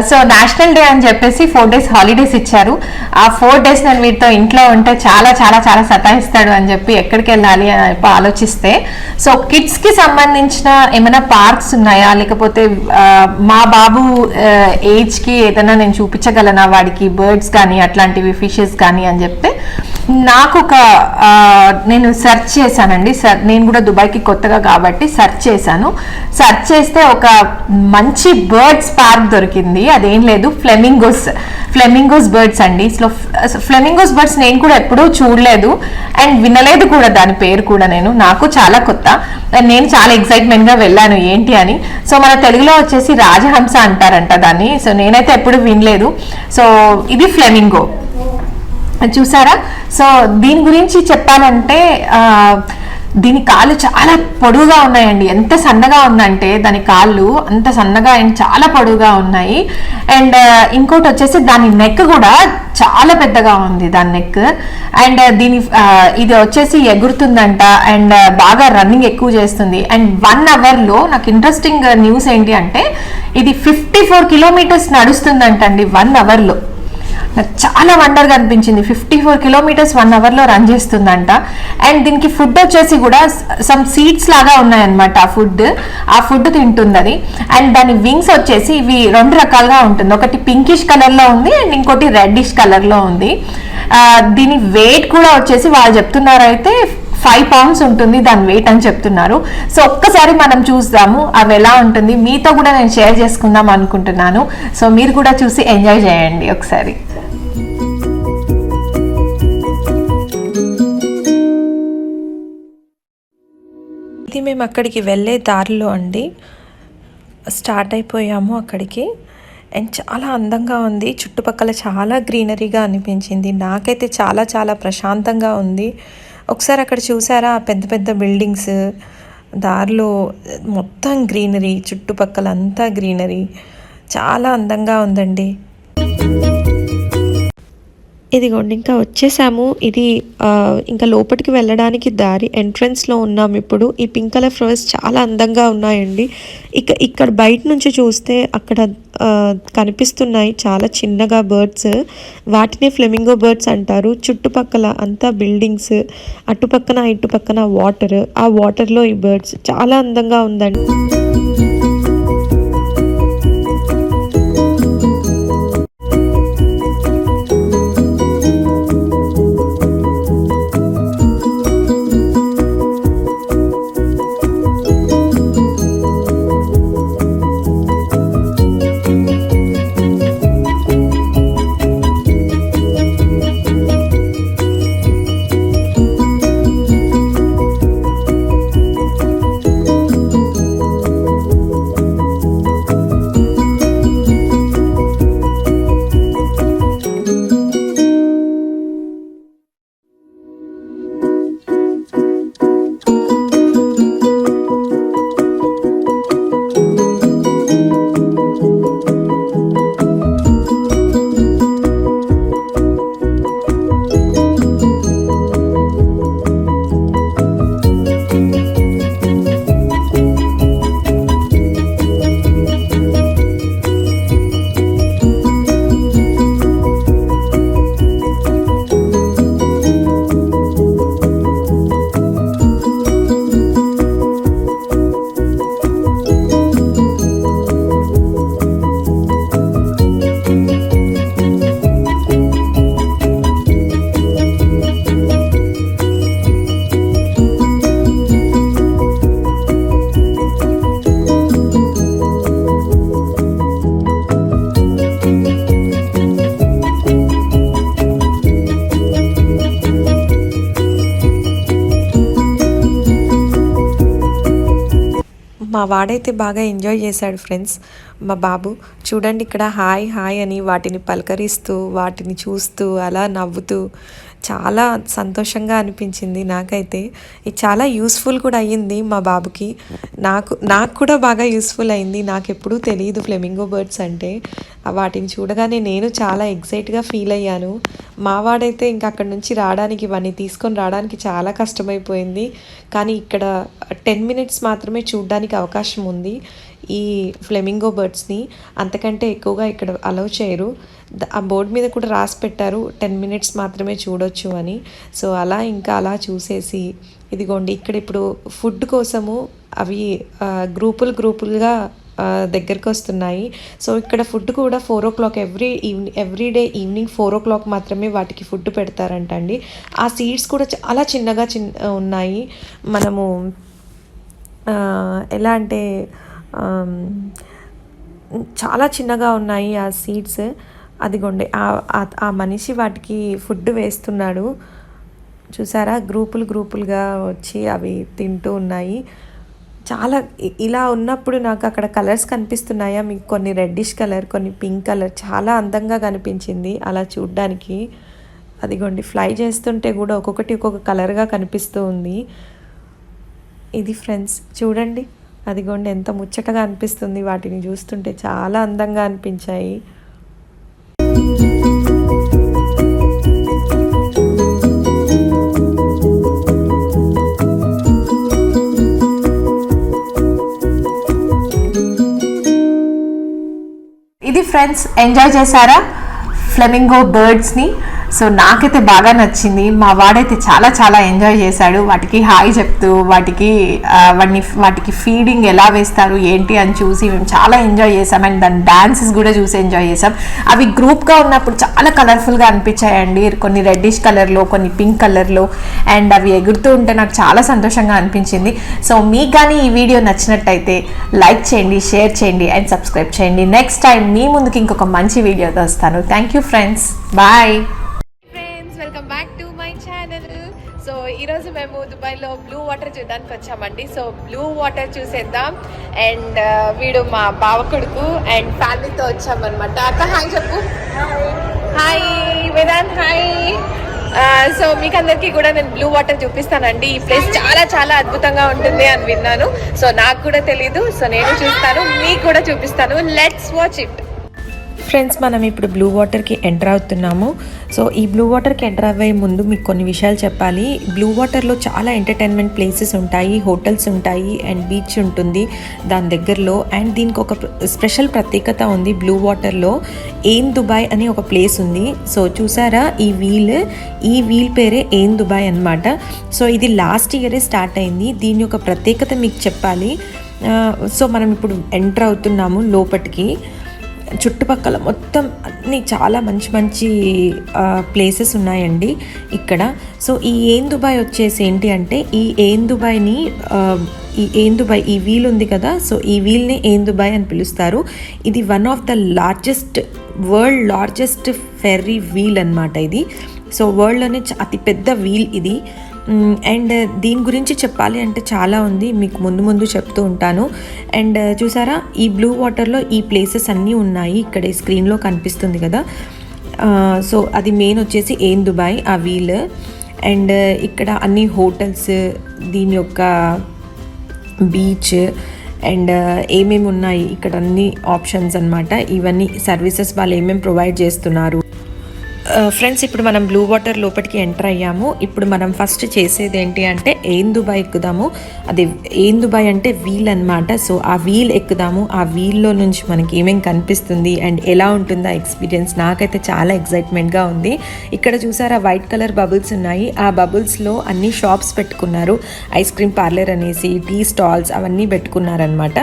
సో నేషనల్ డే అని చెప్పేసి 4 days హాలిడేస్ ఇచ్చారు. ఆ 4 days నేను వీటితో ఇంట్లో ఉంటే చాలా చాలా చాలా సతాయిస్తాడు అని చెప్పి ఎక్కడికి వెళ్ళాలి అని చెప్పి ఆలోచిస్తే, సో కిడ్స్ కి సంబంధించిన ఏమైనా పార్క్స్ ఉన్నాయా, లేకపోతే మా బాబు ఏజ్ కి ఏదైనా నేను చూపించగలనా వాడికి, బర్డ్స్ కానీ అట్లాంటివి, ఫిషెస్ కానీ అని చెప్తే నాకు ఒక నేను సెర్చ్ చేశానండి. నేను కూడా దుబాయ్కి కొత్తగా కాబట్టి సెర్చ్ చేశాను. సెర్చ్ చేస్తే ఒక మంచి బర్డ్స్ పార్క్ దొరికింది. అదేం లేదు, ఫ్లెమింగోస్ బర్డ్స్ అండి. ఫ్లెమింగోస్ బర్డ్స్ నేను కూడా ఎప్పుడూ చూడలేదు అండ్ వినలేదు కూడా, దాని పేరు కూడా నాకు చాలా కొత్త. నేను చాలా ఎక్సైట్మెంట్ గా వెళ్ళాను ఏంటి అని. సో మన తెలుగులో వచ్చేసి రాజహంస అంటారంట దాన్ని. సో నేనైతే ఎప్పుడు వినలేదు. సో ఇది ఫ్లెమింగో చూసారా. సో దీని గురించి చెప్పాలంటే దీని కాళ్ళు చాలా పొడవుగా ఉన్నాయండి. ఎంత సన్నగా ఉందంటే దాని కాళ్ళు అంత సన్నగా అండ్ చాలా పొడవుగా ఉన్నాయి. అండ్ ఇంకోటి వచ్చేసి దాని నెక్ కూడా చాలా పెద్దగా ఉంది, దాని నెక్. అండ్ దీని ఇది వచ్చేసి ఎగురుతుందంట అండ్ బాగా రన్నింగ్ ఎక్కువ చేస్తుంది. అండ్ 1 hourలో నాకు ఇంట్రెస్టింగ్ న్యూస్ ఏంటి అంటే ఇది 54 kilometers నడుస్తుందంటండి 1 hourలో. నాకు చాలా వండర్గా అనిపించింది. 54 kilometers 1 hourలో రన్ చేస్తుందంట. అండ్ దీనికి ఫుడ్ వచ్చేసి కూడా సమ్ సీడ్స్ లాగా ఉన్నాయన్నమాట. ఆ ఫుడ్ తింటుంది అది. అండ్ దాని వింగ్స్ వచ్చేసి ఇవి 2 రకాలుగా ఉంటుంది. ఒకటి పింకిష్ కలర్లో ఉంది అండ్ ఇంకోటి రెడ్డిష్ కలర్లో ఉంది. దీని వెయిట్ కూడా వచ్చేసి వాళ్ళు చెప్తున్నారు అయితే 5 pounds ఉంటుంది దాని వెయిట్ అని చెప్తున్నారు. సో ఒక్కసారి మనం చూద్దాము అవి ఎలా ఉంటుంది. మీతో కూడా నేను షేర్ చేసుకుందాం అనుకుంటున్నాను. సో మీరు కూడా చూసి ఎంజాయ్ చేయండి ఒకసారి. ఇది మేము అక్కడికి వెళ్ళే దారిలో అండి స్టార్ట్ అయిపోయాము అక్కడికి. అండ్ చాలా అందంగా ఉంది, చుట్టుపక్కల చాలా గ్రీనరీగా అనిపించింది. నాకైతే చాలా చాలా ప్రశాంతంగా ఉంది. ఒకసారి అక్కడ చూసారా పెద్ద పెద్ద బిల్డింగ్స్, దారిలో మొత్తం గ్రీనరీ, చుట్టుపక్కల అంతా గ్రీనరీ, చాలా అందంగా ఉందండి. ఇదిగోండి ఇంకా వచ్చేసాము. ఇది ఇంకా లోపలికి వెళ్ళడానికి దారి, ఎంట్రన్స్లో ఉన్నాము ఇప్పుడు. ఈ పింక్ కలర్ ఫ్లవర్స్ చాలా అందంగా ఉన్నాయండి. ఇక్కడ బయట నుంచి చూస్తే అక్కడ కనిపిస్తున్నాయి చాలా చిన్నగా బర్డ్స్. వాటిని ఫ్లెమింగో బర్డ్స్ అంటారు. చుట్టుపక్కల అంతా బిల్డింగ్స్, అటుపక్కన ఇటుపక్కన వాటర్, ఆ వాటర్లో ఈ బర్డ్స్ చాలా అందంగా ఉందండి. మా వాడైతే బాగా ఎంజాయ్ చేశాడు ఫ్రెండ్స్. మా బాబు చూడండి ఇక్కడ హాయ్ హాయ్ అని వాటిని పలకరిస్తూ వాటిని చూస్తూ అలా నవ్వుతూ చాలా సంతోషంగా అనిపించింది నాకైతే. ఇది చాలా యూస్ఫుల్ కూడా అయ్యింది మా బాబుకి. నాకు కూడా బాగా యూస్ఫుల్ అయింది. నాకు ఎప్పుడూ తెలియదు ఫ్లెమింగో బర్డ్స్ అంటే. వాటిని చూడగానే నేను చాలా ఎక్సైట్గా ఫీల్ అయ్యాను. మావాడైతే ఇంకా అక్కడి నుంచి రావడానికి, ఇవన్నీ తీసుకొని రావడానికి చాలా కష్టమైపోయింది. కానీ ఇక్కడ 10 minutes మాత్రమే చూడడానికి అవకాశం ఉంది ఈ ఫ్లెమింగో బర్డ్స్ని. అంతకంటే ఎక్కువగా ఇక్కడ అలౌ చేయరు. ఆ బోర్డు మీద కూడా రాసి పెట్టారు 10 minutes మాత్రమే చూడొచ్చు అని. సో అలా చూసేసి, ఇదిగోండి ఇక్కడ ఇప్పుడు ఫుడ్ కోసము అవి గ్రూపులుగా దగ్గరికి వస్తున్నాయి. సో ఇక్కడ ఫుడ్ కూడా 4 o'clock ఎవ్రీడే ఈవినింగ్ 4 o'clock మాత్రమే వాటికి ఫుడ్ పెడతారంటండి. ఆ సీడ్స్ కూడా చాలా చిన్నగా ఉన్నాయి. మనము ఎలా అంటే చాలా చిన్నగా ఉన్నాయి ఆ సీడ్స్. అదిగోండి ఆ మనిషి వాటికి ఫుడ్ వేస్తున్నాడు. చూసారా, గ్రూపులుగా వచ్చి అవి తింటూ ఉన్నాయి. చాలా ఇలా ఉన్నప్పుడు నాకు అక్కడ కలర్స్ కనిపిస్తున్నాయా మీకు? కొన్ని రెడ్డిష్ కలర్, కొన్ని పింక్ కలర్, చాలా అందంగా కనిపించింది అలా చూడ్డానికి. అదిగోండి ఫ్లై చేస్తుంటే కూడా ఒక్కొక్క కలర్గా కనిపిస్తూ ఉంది. ఇది ఫ్రెండ్స్ చూడండి, అదిగోండి ఎంత ముచ్చటగా అనిపిస్తుంది. వాటిని చూస్తుంటే చాలా అందంగా అనిపించాయి. ఇది ఫ్రెండ్స్, ఎంజాయ్ చేశారా ఫ్లెమింగో బర్డ్స్ని? సో నాకైతే బాగా నచ్చింది. మా వాడైతే చాలా ఎంజాయ్ చేశాడు. వాటికి హాయ్ చెప్తూ వాటికి ఫీడింగ్ ఎలా వేస్తారు ఏంటి అని చూసి మేము చాలా ఎంజాయ్ చేసాం. అండ్ దాని డాన్సెస్ కూడా చూసి ఎంజాయ్ చేసాం. అవి గ్రూప్గా ఉన్నప్పుడు చాలా కలర్ఫుల్గా అనిపించాయండి. కొన్ని రెడ్డిష్ కలర్లో, కొన్ని పింక్ కలర్లో. అండ్ అవి ఎగురుతూ ఉంటే నాకు చాలా సంతోషంగా అనిపించింది. సో మీకు కానీ ఈ వీడియో నచ్చినట్టయితే లైక్ చేయండి, షేర్ చేయండి అండ్ సబ్స్క్రైబ్ చేయండి. నెక్స్ట్ టైం మీ ముందుకి ఇంకొక మంచి వీడియోతో వస్తాను. Thank you friends, bye. Welcome back to my channel. So ఈరోజు మేము దుబాయ్లో బ్లూ వాటర్ చూడడానికి వచ్చామండి. సో బ్లూ వాటర్ చూసేద్దాం. అండ్ వీడు మా బావ కొడుకు అండ్ ఫ్యామిలీతో వచ్చామన్నమాట. అక్క హాయ్ చెప్పు. Hi Vedant, hi. సో మీకు అందరికీ కూడా నేను బ్లూ వాటర్ చూపిస్తానండి. ఈ ప్లేస్ చాలా అద్భుతంగా ఉంటుంది అని విన్నాను. సో నాకు కూడా తెలీదు. సో నేను చూస్తాను, మీకు కూడా చూపిస్తాను. Let's watch it. ఫ్రెండ్స్, మనం ఇప్పుడు బ్లూ వాటర్కి ఎంటర్ అవుతున్నాము. సో ఈ బ్లూ వాటర్కి ఎంటర్ అవ్వే ముందు మీకు కొన్ని విషయాలు చెప్పాలి. బ్లూ వాటర్లో చాలా ఎంటర్టైన్మెంట్ ప్లేసెస్ ఉంటాయి, హోటల్స్ ఉంటాయి అండ్ బీచ్ ఉంటుంది దాని దగ్గరలో. అండ్ దీనికి ఒక స్పెషల్ ప్రత్యేకత ఉంది. బ్లూ వాటర్లో ఏన్ దుబాయ్ అని ఒక ప్లేస్ ఉంది. సో చూసారా, ఈ వీల్ పేరే ఏన్ దుబాయ్ అన్నమాట. సో ఇది లాస్ట్ ఇయరే స్టార్ట్ అయింది. దీని యొక్క ప్రత్యేకత మీకు చెప్పాలి. సో మనం ఇప్పుడు ఎంటర్ అవుతున్నాము లోపటికి. చుట్టుపక్కల మొత్తం అన్నీ చాలా మంచి ప్లేసెస్ ఉన్నాయండి ఇక్కడ. సో ఈ ఏన్ దుబాయ్ వచ్చేసి ఏంటి అంటే, ఈ ఏన్ దుబాయ్ ఈ వీల్ ఉంది కదా, సో ఈ వీల్ని ఏన్ దుబాయ్ అని పిలుస్తారు. ఇది one of the world largest ferry wheel అన్నమాట ఇది. సో వరల్డ్లోనే అతి పెద్ద వీల్ ఇది. అండ్ దీని గురించి చెప్పాలి అంటే చాలా ఉంది, మీకు ముందు చెప్తూ ఉంటాను. అండ్ చూసారా, ఈ బ్లూ వాటర్లో ఈ ప్లేసెస్ అన్నీ ఉన్నాయి. ఇక్కడ ఈ స్క్రీన్లో కనిపిస్తుంది కదా. సో అది మెయిన్ వచ్చేసి ఏన్ దుబాయ్ ఆ వీల్. అండ్ ఇక్కడ అన్ని హోటల్స్, దీని యొక్క బీచ్ అండ్ ఏమేమి ఉన్నాయి ఇక్కడ అన్ని ఆప్షన్స్ అన్నమాట. ఇవన్నీ సర్వీసెస్ వాళ్ళు ఏమేమి ప్రొవైడ్ చేస్తున్నారు. ఫ్రెండ్స్, ఇప్పుడు మనం బ్లూ వాటర్ లోపలికి ఎంటర్ అయ్యాము. ఇప్పుడు మనం ఫస్ట్ చేసేది ఏంటి అంటే ఏన్ దుబాయ్ ఎక్కుదాము. అది ఏన్ దుబాయ్ అంటే వీల్ అన్నమాట. సో ఆ వీల్ ఎక్కుదాము. ఆ వీల్లో నుంచి మనకి ఏమేమి కనిపిస్తుంది అండ్ ఎలా ఉంటుందో ఎక్స్పీరియన్స్. నాకైతే చాలా ఎక్సైట్మెంట్గా ఉంది. ఇక్కడ చూసారా, వైట్ కలర్ బబుల్స్ ఉన్నాయి. ఆ బబుల్స్లో అన్ని షాప్స్ పెట్టుకున్నారు. ఐస్ క్రీమ్ పార్లర్ అనేసి, టీ స్టాల్స్ అవన్నీ పెట్టుకున్నారనమాట.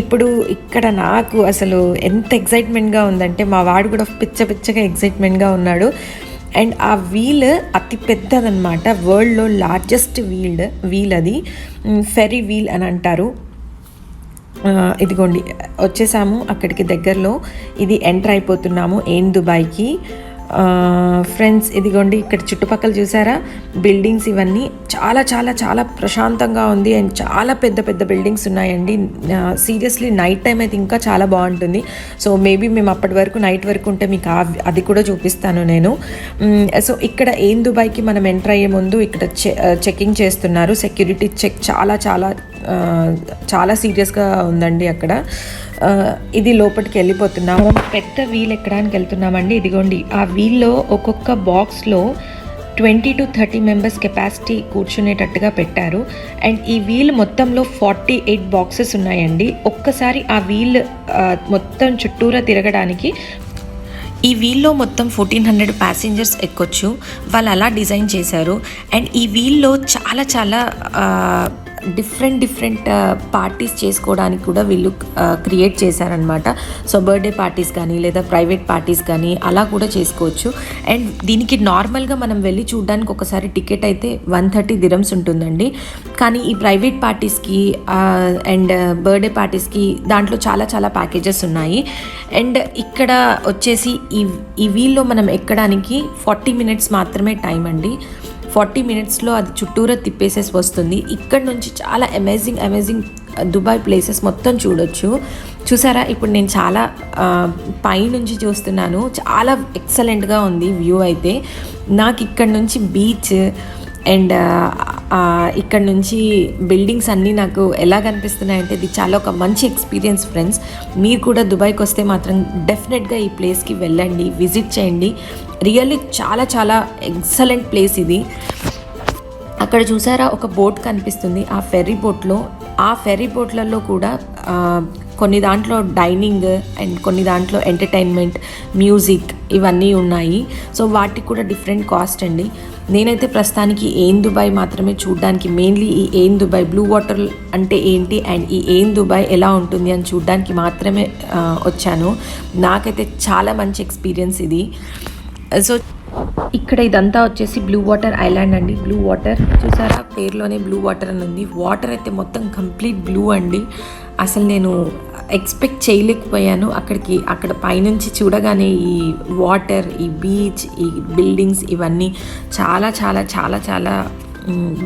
ఇప్పుడు ఇక్కడ నాకు అసలు ఎంత ఎక్సైట్మెంట్గా ఉందంటే, మా వాడు కూడా పిచ్చగా ఎక్సైట్మెంట్గా ఉన్నాడు. అండ్ ఆ వీల్ అతి పెద్దదన్నమాట, వరల్డ్లో లార్జెస్ట్ వీల్ అది ఫెర్రీ వీల్ అని అంటారు. ఇదిగోండి వచ్చేసాము అక్కడికి దగ్గరలో. ఇది ఎంటర్ అయిపోతున్నాము ఏన్ దుబాయ్కి. ఫ్రెండ్స్ ఇదిగోండి ఇక్కడ చుట్టుపక్కల చూసారా బిల్డింగ్స్ ఇవన్నీ చాలా చాలా చాలా ప్రశాంతంగా ఉంది అండ్ చాలా పెద్ద పెద్ద బిల్డింగ్స్ ఉన్నాయండి. సీరియస్లీ నైట్ టైం అయితే ఇంకా చాలా బాగుంటుంది. సో మేబీ మేము అప్పటి వరకు నైట్ వరకు ఉంటే మీకు అది కూడా చూపిస్తాను నేను. సో ఇక్కడ ఏం దుబాయ్కి మనం ఎంటర్ అయ్యే ముందు ఇక్కడ చెకింగ్ చేస్తున్నారు. సెక్యూరిటీ చెక్ చాలా చాలా చాలా సీరియస్గా ఉందండి అక్కడ. ఇది లోపలికి వెళ్ళిపోతున్నాం. పెద్ద వీల్ ఎక్కడానికి వెళ్తున్నామండి. ఇదిగోండి ఆ వీల్లో ఒక్కొక్క బాక్స్లో 20 to 30 మెంబర్స్ కెపాసిటీ కూర్చునేటట్టుగా పెట్టారు. అండ్ ఈ వీల్ మొత్తంలో 48 బాక్సెస్ ఉన్నాయండి. ఒక్కసారి ఆ వీల్ మొత్తం చుట్టూరా తిరగడానికి ఈ వీల్లో మొత్తం 1400 ప్యాసింజర్స్ ఎక్కొచ్చు. వాళ్ళు అలా డిజైన్ చేశారు. అండ్ ఈ వీల్లో చాలా చాలా డిఫరెంట్ పార్టీస్ చేసుకోవడానికి కూడా వీళ్ళు క్రియేట్ చేశారనమాట. సో బర్త్డే పార్టీస్ కానీ లేదా ప్రైవేట్ పార్టీస్ కానీ అలా కూడా చేసుకోవచ్చు. అండ్ దీనికి నార్మల్గా మనం వెళ్ళి చూడడానికి ఒకసారి టికెట్ అయితే 130 dirhams ఉంటుందండి. కానీ ఈ ప్రైవేట్ పార్టీస్కి అండ్ బర్త్డే పార్టీస్కి దాంట్లో చాలా చాలా ప్యాకేజెస్ ఉన్నాయి. అండ్ ఇక్కడ వచ్చేసి ఈ వీల్లో మనం ఎక్కడానికి 40 minutes మాత్రమే టైం అండి. 40 minutesలో అది చుట్టూరా తిప్పేసేసి వస్తుంది. ఇక్కడ నుంచి చాలా అమేజింగ్ దుబాయ్ ప్లేసెస్ మొత్తం చూడొచ్చు. చూసారా ఇప్పుడు నేను చాలా పైనుంచి చూస్తున్నాను. చాలా ఎక్సలెంట్గా ఉంది వ్యూ అయితే. నాకు ఇక్కడ నుంచి బీచ్ అండ్ ఇక్కడ నుంచి బిల్డింగ్స్ అన్నీ నాకు ఎలా కనిపిస్తున్నాయంటే ఇది చాలా ఒక మంచి ఎక్స్పీరియన్స్ ఫ్రెండ్స్. మీరు కూడా దుబాయ్కి వస్తే మాత్రం డెఫినెట్గా ఈ ప్లేస్కి వెళ్ళండి, విజిట్ చేయండి. రియల్లీ చాలా చాలా ఎక్సలెంట్ ప్లేస్ ఇది. అక్కడ చూసారా ఒక బోట్ కనిపిస్తుంది. ఆ ఫెర్రీ బోట్లలో కూడా కొన్ని దాంట్లో డైనింగ్ అండ్ కొన్ని దాంట్లో ఎంటర్టైన్మెంట్, మ్యూజిక్ ఇవన్నీ ఉన్నాయి. సో వాటికి కూడా డిఫరెంట్ కాస్ట్ అండి. నేనైతే ప్రస్తుతానికి ఏన్ దుబాయ్ మాత్రమే చూడడానికి, మెయిన్లీ ఈ ఏన్ దుబాయ్ బ్లూ వాటర్ అంటే ఏంటి అండ్ ఈ ఏన్ దుబాయ్ ఎలా ఉంటుంది అని చూడడానికి మాత్రమే వచ్చాను. నాకైతే చాలా మంచి ఎక్స్పీరియన్స్ ఇది. సో ఇక్కడ ఇదంతా వచ్చేసి బ్లూ వాటర్ ఐలాండ్ అండి. బ్లూ వాటర్ చూసారా పేరులోనే బ్లూ వాటర్ అని ఉంది. వాటర్ అయితే మొత్తం కంప్లీట్ బ్లూ అండి. అసలు నేను ఎక్స్పెక్ట్ చేయలేకపోయాను. అక్కడ పైనుంచి చూడగానే ఈ వాటర్, ఈ బీచ్, ఈ బిల్డింగ్స్ ఇవన్నీ చాలా చాలా చాలా చాలా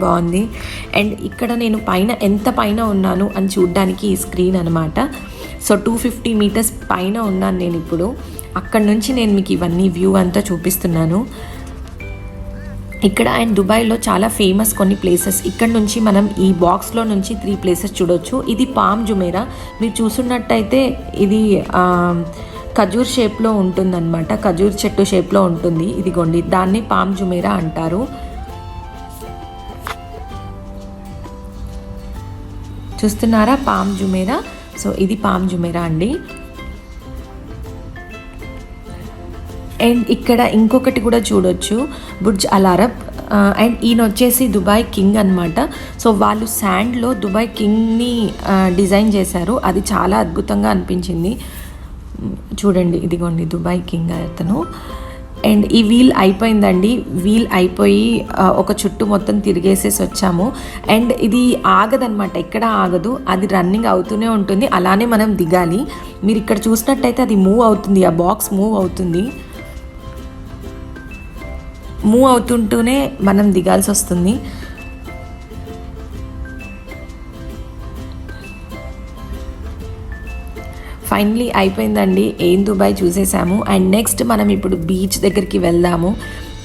బాగుంది. అండ్ ఇక్కడ నేను ఎంత పైన ఉన్నాను అని చూడడానికి ఈ స్క్రీన్ అనమాట. సో 250 meters పైన ఉన్నాను నేను ఇప్పుడు. అక్కడ నుంచి నేను మీకు ఇవన్నీ వ్యూ అంతా చూపిస్తున్నాను. ఇక్కడ అండ్ దుబాయ్లో చాలా ఫేమస్ కొన్ని ప్లేసెస్. ఇక్కడ నుంచి మనం ఈ బాక్స్లో నుంచి 3 places చూడొచ్చు. ఇది పామ్ జుమేరా. మీరు చూస్తున్నట్టయితే ఇది ఖజూర్ షేప్లో ఉంటుందన్నమాట. ఖజూర్ చెట్టు షేప్లో ఉంటుంది. ఇదిగోండి దాన్ని పామ్ జుమేరా అంటారు. చూస్తున్నారా పామ్ జుమేరా. సో ఇది పామ్ జుమేరా అండి. అండ్ ఇక్కడ ఇంకొకటి కూడా చూడొచ్చు, బుర్జ్ అల్ అరబ్. అండ్ ఈయన వచ్చేసి దుబాయ్ కింగ్ అనమాట. సో వాళ్ళు శాండ్లో దుబాయ్ కింగ్ని డిజైన్ చేశారు. అది చాలా అద్భుతంగా అనిపించింది. చూడండి ఇదిగోండి దుబాయ్ కింగ్ అతను. అండ్ ఈ వీల్ అయిపోయిందండి. వీల్ అయిపోయి ఒక చుట్టూ మొత్తం తిరిగేసేసి వచ్చాము. అండ్ ఇది ఆగదనమాట, ఎక్కడ ఆగదు, అది రన్నింగ్ అవుతూనే ఉంటుంది. అలానే మనం దిగాలి. మీరు ఇక్కడ చూసినట్టయితే అది మూవ్ అవుతుంది, ఆ బాక్స్ మూవ్ అవుతుంది. మూవ్ అవుతుంటూనే మనం దిగాల్సి వస్తుంది. ఫైనలీ అయిపోయిందండి. ఏన్ దుబాయ్ చూసేసాము. అండ్ నెక్స్ట్ మనం ఇప్పుడు బీచ్ దగ్గరికి వెళ్దాము.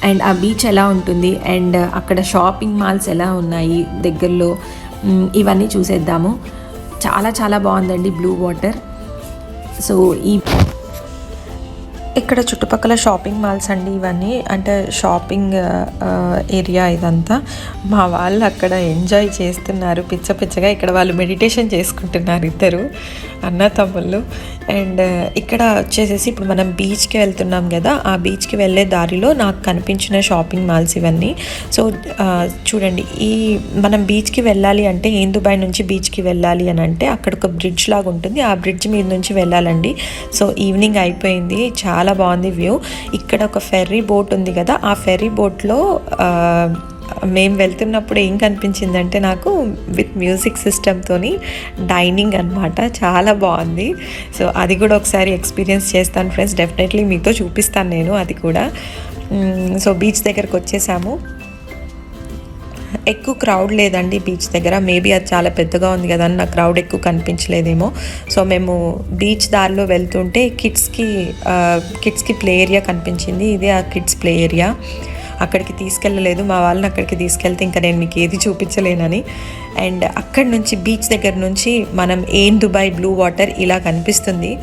అండ్ ఆ బీచ్ ఎలా ఉంటుంది అండ్ అక్కడ షాపింగ్ మాల్స్ ఎలా ఉన్నాయి దగ్గరలో, ఇవన్నీ చూసేద్దాము. చాలా చాలా బాగుందండి బ్లూ వాటర్. సో ఇక్కడ చుట్టుపక్కల షాపింగ్ మాల్స్ అండి ఇవన్నీ. అంటే షాపింగ్ ఏరియా ఇదంతా. మా వాళ్ళు అక్కడ ఎంజాయ్ చేస్తున్నారు పిచ్చగా. ఇక్కడ వాళ్ళు మెడిటేషన్ చేసుకుంటున్నారు, ఇద్దరు అన్న తమ్ముళ్ళు. అండ్ ఇక్కడ వచ్చేసేసి ఇప్పుడు మనం బీచ్కి వెళ్తున్నాం కదా, ఆ బీచ్కి వెళ్ళే దారిలో నాకు కనిపించిన షాపింగ్ మాల్స్ ఇవన్నీ. సో చూడండి, ఈ మనం బీచ్కి వెళ్ళాలి అంటే, ఏన్ దుబాయ్ నుంచి బీచ్కి వెళ్ళాలి అని అంటే అక్కడ ఒక బ్రిడ్జ్ లాగా ఉంటుంది. ఆ బ్రిడ్జ్ మీద నుంచి వెళ్ళాలండి. సో ఈవినింగ్ అయిపోయింది, చాలా బాగుంది వ్యూ. ఇక్కడ ఒక ఫెర్రీ బోట్ ఉంది కదా, ఆ ఫెర్రీ బోట్లో మేము వెళ్తున్నప్పుడు ఏం కనిపించిందంటే నాకు విత్ మ్యూజిక్ సిస్టమ్తోని డైనింగ్ అనమాట, చాలా బాగుంది. సో అది కూడా ఒకసారి ఎక్స్పీరియన్స్ చేస్తాను ఫ్రెండ్స్, డెఫినెట్లీ మీతో చూపిస్తాను నేను అది కూడా. సో బీచ్ దగ్గరకు వచ్చేసాము. ఎక్కువ క్రౌడ్ లేదండి బీచ్ దగ్గర, మేబీ అది చాలా పెద్దగా ఉంది కదా అని నాకు క్రౌడ్ ఎక్కువ కనిపించలేదేమో. సో మేము బీచ్ దారిలో వెళ్తుంటే కిడ్స్కి ప్లే ఏరియా కనిపించింది, ఇదే ఆ కిడ్స్ ప్లే ఏరియా. అక్కడికి తీసుకెళ్ళలేదు, మా వాళ్ళని అక్కడికి తీసుకెళ్తే ఇంకా నేను మీకు ఏది చూపించలేనని. అండ్ అక్కడి నుంచి బీచ్ దగ్గర నుంచి మనం ఏన్ దుబాయ్ బ్లూ వాటర్ ఇలా కనిపిస్తుంది.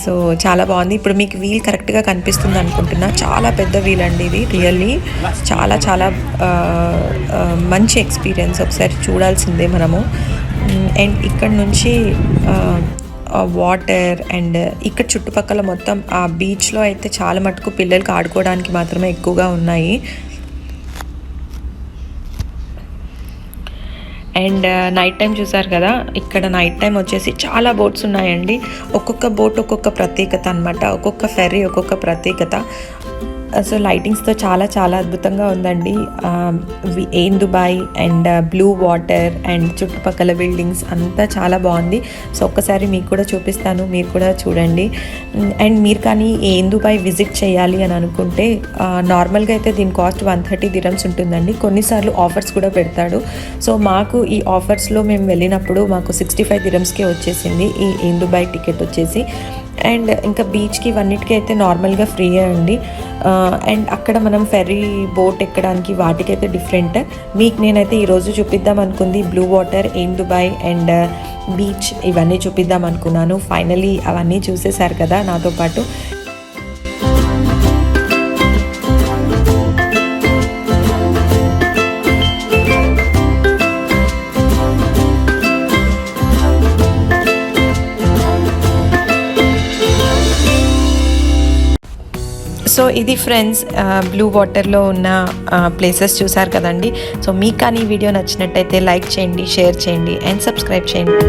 సో చాలా బాగుంది. ఇప్పుడు మీకు వీల్ కరెక్ట్గా కనిపిస్తుంది అనుకుంటున్నా, చాలా పెద్ద వీల్ అండి ఇది, రియల్లీ చాలా చాలా మంచి ఎక్స్పీరియన్స్, ఒకసారి చూడాల్సిందే మనము. అండ్ ఇక్కడ నుంచి వాటర్ అండ్ ఇక్కడ చుట్టుపక్కల మొత్తం ఆ బీచ్లో అయితే చాలా మటుకు పిల్లలకి ఆడుకోవడానికి మాత్రమే ఎక్కువగా ఉన్నాయి. అండ్ నైట్ టైం చూసారు కదా, ఇక్కడ నైట్ టైం వచ్చేసి చాలా బోట్స్ ఉన్నాయండి. ఒక్కొక్క బోట్ ఒక్కొక్క ప్రత్యేకత అనమాట, ఒక్కొక్క ఫెర్రీ ఒక్కొక్క ప్రత్యేకత. సో లైటింగ్స్తో చాలా చాలా అద్భుతంగా ఉందండి. In Dubai and blue water and చుట్టుపక్కల బిల్డింగ్స్ అంతా చాలా బాగుంది. సో ఒక్కసారి మీకు కూడా చూపిస్తాను, మీరు కూడా చూడండి. అండ్ మీరు కానీ ఏన్ దుబాయ్ విజిట్ చేయాలి అని అనుకుంటే నార్మల్గా అయితే దీని కాస్ట్ 130 dirhams ఉంటుందండి. కొన్నిసార్లు ఆఫర్స్ కూడా పెడతాడు. సో మాకు ఈ ఆఫర్స్లో మేము వెళ్ళినప్పుడు మాకు 65 dirhamsకే వచ్చేసింది ఈ ఏన్ దుబాయ్ టికెట్ వచ్చేసి. అండ్ ఇంకా బీచ్కి ఇవన్నిటికీ అయితే నార్మల్గా ఫ్రీయే అండి. అండ్ అక్కడ మనం ఫెర్రీ బోట్ ఎక్కడానికి వాటికైతే డిఫరెంట్. మీకు నేనైతే ఈరోజు చూపిద్దాం అనుకుంది blue water, and Dubai and beach ఇవన్నీ చూపిద్దాం అనుకున్నాను. ఫైనలీ అవన్నీ చూసేశారు కదా నాతో పాటు. సో ఇది ఫ్రెండ్స్ బ్లూ వాటర్లో ఉన్న ప్లేసెస్ చూసారు కదండి. సో మీకు కానీ ఈ వీడియో నచ్చినట్టయితే లైక్ చేయండి, షేర్ చేయండి అండ్ సబ్స్క్రైబ్ చేయండి.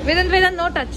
Vedant, no touch.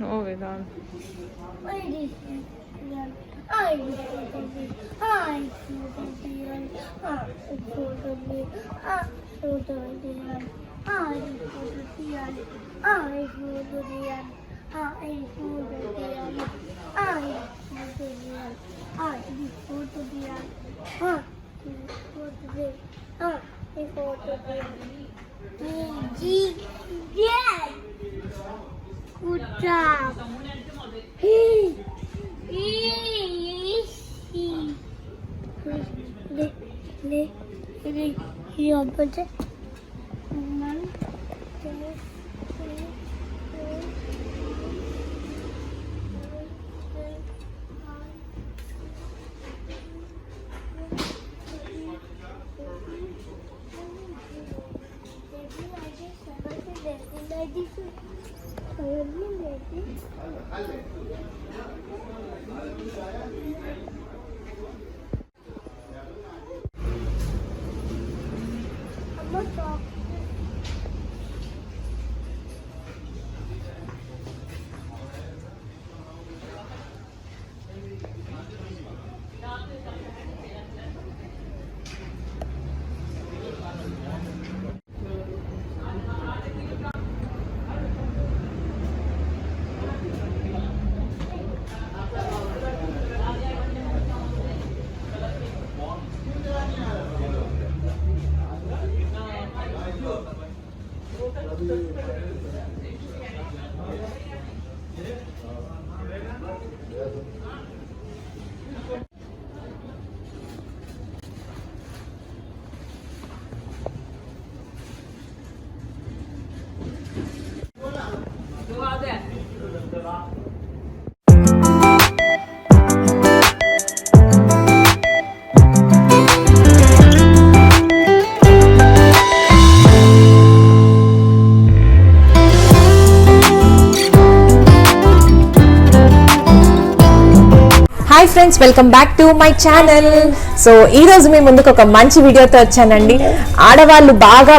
Oh, Vedant. Good job. Hi friends, welcome back to my channel. So ఈ రోజు మీ ముందుకు ఒక మంచి వీడియోతో వచ్చానండి. ఆడవాళ్ళు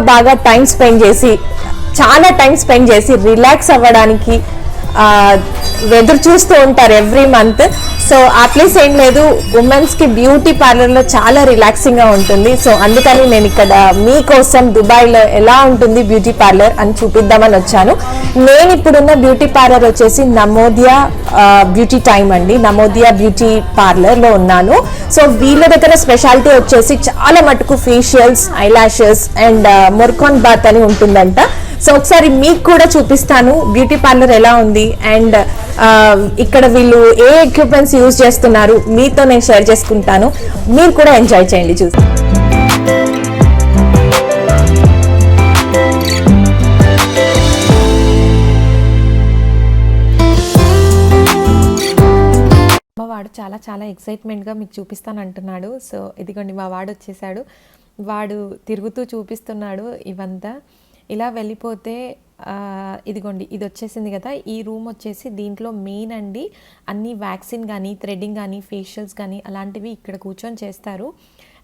బాగా టైం స్పెండ్ చేసి, చాలా టైం స్పెండ్ చేసి రిలాక్స్ అవ్వడానికి ఎదురు చూస్తూ ఉంటారు ఎవ్రీ మంత్. సో ఆ ప్లేస్ ఏం లేదు, ఉమెన్స్కి బ్యూటీ పార్లర్లో చాలా రిలాక్సింగ్గా ఉంటుంది. సో అందుకని నేను ఇక్కడ మీకోసం దుబాయ్లో ఎలా ఉంటుంది బ్యూటీ పార్లర్ అని చూపిద్దామని వచ్చాను. నేను ఇప్పుడున్న బ్యూటీ పార్లర్ వచ్చేసి నమోదియా బ్యూటీ టైమ్ అండి. నమోదియా బ్యూటీ పార్లర్లో ఉన్నాను. సో వీళ్ళ దగ్గర స్పెషాలిటీ వచ్చేసి చాలా మటుకు ఫేషియల్స్, ఐలాషెస్ అండ్ మొర్కాన్ బాత్ అని ఉంటుందంట. సో ఒకసారి మీకు కూడా చూపిస్తాను బ్యూటీ పార్లర్ ఎలా ఉంది అండ్ ఇక్కడ వీళ్ళు ఏ ఎక్విప్మెంట్స్ యూజ్ చేస్తున్నారు మీతో నేను షేర్ చేసుకుంటాను. మీరు కూడా ఎంజాయ్ చేయండి చూసి. మా వాడు చాలా ఎక్సైట్మెంట్గా మీకు చూపిస్తాను అంటున్నాడు. సో ఇదిగోండి మా వాడు వచ్చేసాడు. వాడు తిరుగుతూ చూపిస్తున్నాడు ఇవంతా. ఇలా వెళ్ళిపోతే ఇదిగోండి ఇది వచ్చేసింది కదా, ఈ రూమ్ వచ్చేసి దీంట్లో మెయిన్ అండి అన్ని వ్యాక్సిన్ కానీ థ్రెడ్డింగ్ కానీ ఫేషియల్స్ కానీ అలాంటివి ఇక్కడ కూర్చొని చేస్తారు.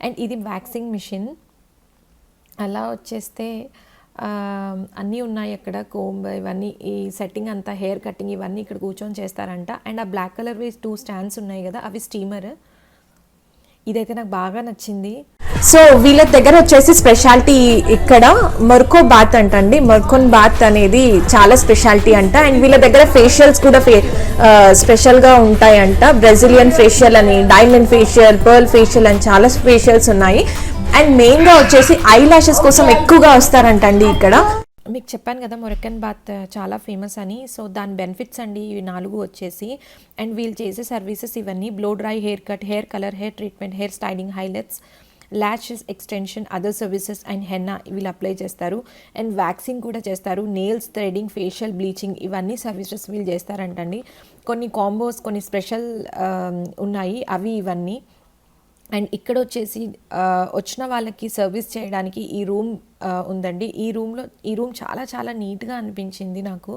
అండ్ ఇది వ్యాక్సింగ్ మిషన్. అలా వచ్చేస్తే అన్నీ ఉన్నాయి అక్కడ, కోంబ్ ఇవన్నీ, ఈ సెట్టింగ్ అంతా, హెయిర్ కటింగ్ ఇవన్నీ ఇక్కడ కూర్చొని చేస్తారంట. అండ్ ఆ బ్లాక్ కలర్ 2 స్టాండ్స్ ఉన్నాయి కదా, అవి స్టీమర్. ఇదైతే నాకు బాగా నచ్చింది. సో వీళ్ళ దగ్గర వచ్చేసి స్పెషాలిటీ ఇక్కడ మొర్కో బాత్ అంటండి. మొర్కోన్ బాత్ అనేది చాలా స్పెషాలిటీ అంట. అండ్ వీళ్ళ దగ్గర ఫేషియల్స్ కూడా స్పెషల్గా ఉంటాయంట. బ్రెజిలియన్ ఫేషియల్ అని, డైమండ్ ఫేషియల్, పర్ల్ ఫేషియల్ అని చాలా ఫేషియల్స్ ఉన్నాయి. అండ్ మెయిన్గా వచ్చేసి ఐ లాషెస్ కోసం ఎక్కువగా వస్తారంటండి ఇక్కడ. మీకు చెప్పాను కదా మొరక్కన్ బాత్ చాలా ఫేమస్ అని. సో దాని బెనిఫిట్స్ అండి ఇవి 4 వచ్చేసి. అండ్ వీళ్ళు చేసే సర్వీసెస్ ఇవన్నీ: blow dry, hair cut, hair colour, hair treatment, hair styling, highlights, lashes extension, other services and henna వీళ్ళు అప్లై చేస్తారు. అండ్ వ్యాక్సింగ్ కూడా చేస్తారు. నెయిల్స్, థ్రెడింగ్, ఫేషియల్, బ్లీచింగ్ ఇవన్నీ సర్వీసెస్ వీళ్ళు చేస్తారంటండి. కొన్ని కాంబోస్, కొన్ని స్పెషల్ ఉన్నాయి అవి ఇవన్నీ. అండ్ ఇక్కడ వచ్చేసి వచ్చిన వాళ్ళకి సర్వీస్ చేయడానికి ఈ రూమ్ ఉందండి. ఈ రూమ్ చాలా చాలా నీట్గా అనిపించింది నాకు.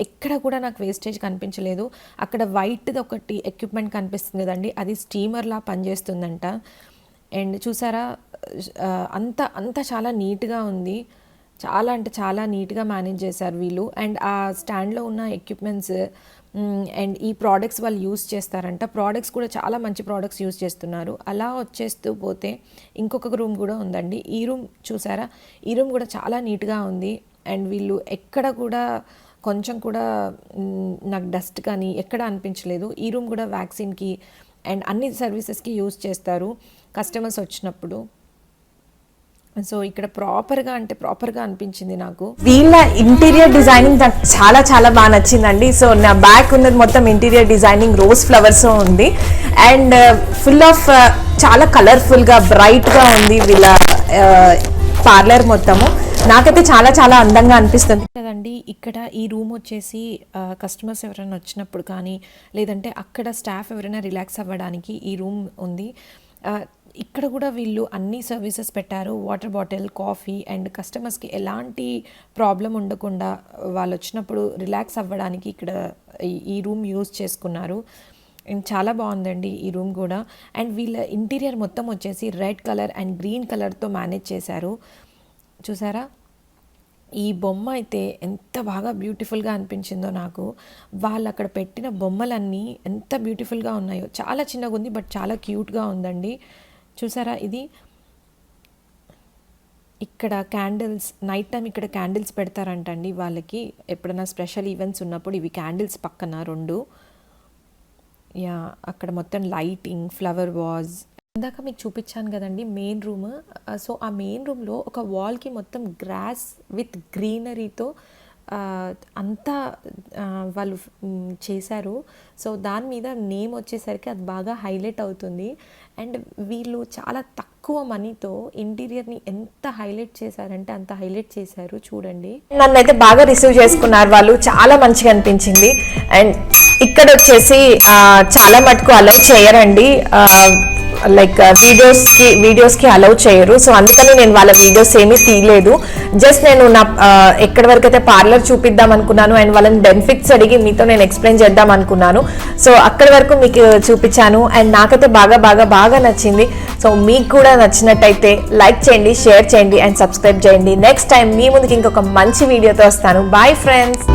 ఎక్కడ కూడా నాకు వేస్టేజ్ కనిపించలేదు. అక్కడ వైట్ది ఒకటి ఎక్విప్మెంట్ కనిపిస్తుంది కదండి, అది స్టీమర్లా పనిచేస్తుందంట. అండ్ చూసారా అంత చాలా నీట్గా ఉంది. చాలా అంటే చాలా నీట్గా మేనేజ్ చేశారు వీళ్ళు. అండ్ ఆ స్టాండ్లో ఉన్న ఎక్విప్మెంట్స్ అండ్ ఈ ప్రోడక్ట్స్ వాళ్ళు యూస్ చేస్తారంట. ప్రోడక్ట్స్ కూడా చాలా మంచి ప్రోడక్ట్స్ యూస్ చేస్తున్నారు. అలా వచ్చేస్తూ పోతే ఇంకొక రూమ్ కూడా ఉందండి. ఈ రూమ్ చూసారా, ఈ రూమ్ కూడా చాలా నీట్గా ఉంది. అండ్ వీళ్ళు ఎక్కడ కూడా కొంచెం కూడా నాకు డస్ట్ కానీ ఎక్కడ అనిపించలేదు. ఈ రూమ్ కూడా వ్యాక్సిన్కి అండ్ అన్ని సర్వీసెస్కి యూస్ చేస్తారు కస్టమర్స్ వచ్చినప్పుడు. సో ఇక్కడ ప్రాపర్గా అనిపించింది నాకు. వీళ్ళ ఇంటీరియర్ డిజైనింగ్ నాకు చాలా చాలా బాగా నచ్చిందండి. సో నా బ్యాక్ ఉన్నది మొత్తం ఇంటీరియర్ డిజైనింగ్ రోజ్ ఫ్లవర్స్ ఉంది. అండ్ ఫుల్ ఆఫ్ చాలా కలర్ఫుల్గా బ్రైట్గా ఉంది వీళ్ళ పార్లర్ మొత్తము. నాకైతే చాలా చాలా అందంగా అనిపిస్తుంది కదండి. ఇక్కడ ఈ రూమ్ వచ్చేసి కస్టమర్స్ ఎవరైనా వచ్చినప్పుడు కానీ లేదంటే అక్కడ స్టాఫ్ ఎవరైనా రిలాక్స్ అవ్వడానికి ఈ రూమ్ ఉంది. ఇక్కడ కూడా వీళ్ళు అన్ని సర్వీసెస్ పెట్టారు. వాటర్ బాటిల్, కాఫీ అండ్ కస్టమర్స్కి ఎలాంటి ప్రాబ్లం ఉండకుండా వాళ్ళు వచ్చినప్పుడు రిలాక్స్ అవ్వడానికి ఇక్కడ ఈ రూమ్ యూజ్ చేసుకున్నారు. అండ్ చాలా బాగుందండి ఈ రూమ్ కూడా. అండ్ వీళ్ళ ఇంటీరియర్ మొత్తం వచ్చేసి రెడ్ కలర్ అండ్ గ్రీన్ కలర్తో మేనేజ్ చేశారు. చూసారా, ఈ బొమ్మ అయితే ఎంత బాగా బ్యూటిఫుల్గా అనిపించిందో నాకు. వాళ్ళు అక్కడ పెట్టిన బొమ్మలన్నీ ఎంత బ్యూటిఫుల్గా ఉన్నాయో. చాలా చిన్నగా ఉంది బట్ చాలా క్యూట్గా ఉందండి. చూసారా, ఇది ఇక్కడ క్యాండిల్స్, నైట్ టైం ఇక్కడ క్యాండిల్స్ పెడతారంటండి వాళ్ళకి ఎప్పుడైనా స్పెషల్ ఈవెంట్స్ ఉన్నప్పుడు. ఇవి క్యాండిల్స్ పక్కన 2. అక్కడ మొత్తం లైటింగ్, ఫ్లవర్ వాజ్. ఇందాక మీకు చూపించాను కదండి మెయిన్ రూమ్. సో ఆ మెయిన్ రూమ్లో ఒక వాల్కి మొత్తం గ్రాస్ విత్ గ్రీనరీతో అంతా వాళ్ళు చేశారు. సో దాని మీద నేమ్ వచ్చేసరికి అది బాగా హైలైట్ అవుతుంది. అండ్ వీళ్ళు చాలా తక్కువ మనీతో ఇంటీరియర్ని ఎంత హైలైట్ చేశారంటే అంత హైలైట్ చేశారు. చూడండి, నన్ను అయితే బాగా రిసీవ్ చేసుకున్నారు వాళ్ళు, చాలా మంచిగా అనిపించింది. అండ్ ఇక్కడ వచ్చేసి చాలా మటుకు అలౌ చేయరండి, లైక్ వీడియోస్కి అలౌ చేయరు. సో అందుకని నేను వాళ్ళ వీడియోస్ ఏమీ తీయలేదు. జస్ట్ నేను నా ఎక్కడి వరకు అయితే పార్లర్ చూపిద్దాం అనుకున్నాను అండ్ వాళ్ళని బెనిఫిట్స్ అడిగి మీతో నేను ఎక్స్ప్లెయిన్ చేద్దాం అనుకున్నాను. సో అక్కడి వరకు మీకు చూపించాను. అండ్ నాకైతే బాగా నచ్చింది. సో మీకు కూడా నచ్చినట్టయితే లైక్ చేయండి, షేర్ చేయండి అండ్ సబ్స్క్రైబ్ చేయండి. నెక్స్ట్ టైం మీ ముందుకి ఇంకొక మంచి వీడియోతో వస్తాను. Bye friends.